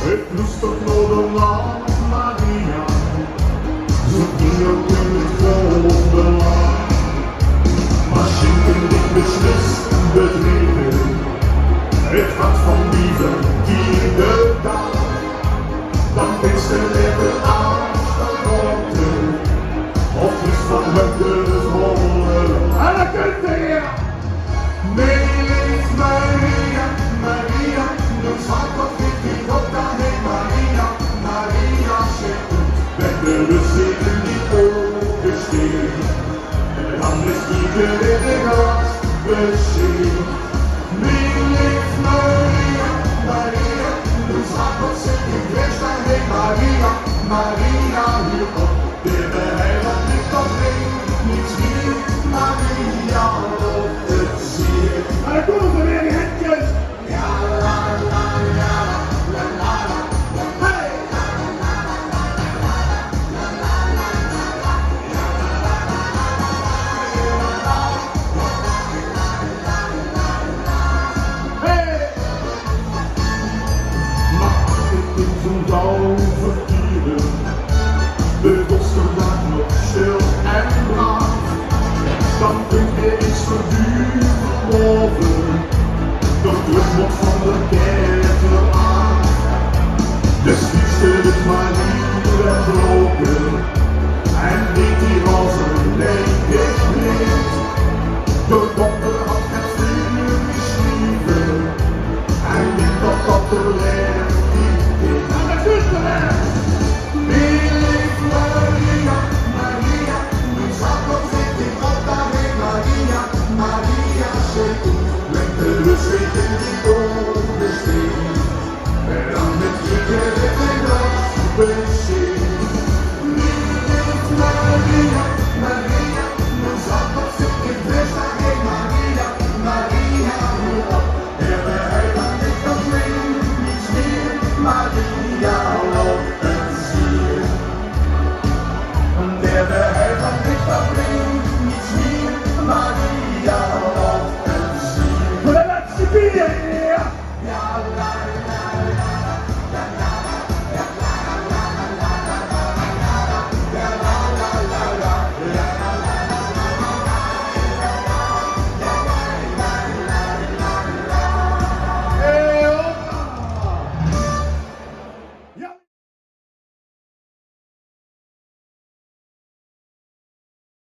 Het moest toch nodig lang, Maria. Zo ging ook in het volgende land. Maar schinken dit beslist bedreven. Het hart van dieven die de dag. Dan is er even afgerotte. Of is van het volle. En dan kunt u hier. Nee, leeft Maria, Maria. Dus hart wat ik niet op dan heet Maria, Maria zegt goed. Met de lucigen die opgesteerd. En dan is iedereen de gast bezien. Nee, leeft Maria, Maria. Dus hart wat ik niet wees dan heet Maria, Maria hierop. De heiland ligt op heen, niets hier, Maria op het zier. En dan komen ze weer die handjes. Ja, la, la, la, la, la, la, la, hey! Hey! Maar als ik in zo'n dauw vertieren, de kosten laat nog stil en braaf, dan kunt je iets verduur verloven. Dat druk nog van de kerker aan. Dus liefste het maar niet wegbroken. En niet die roze leek ik niet. De dokter had het vuur geschreven. En niet dat er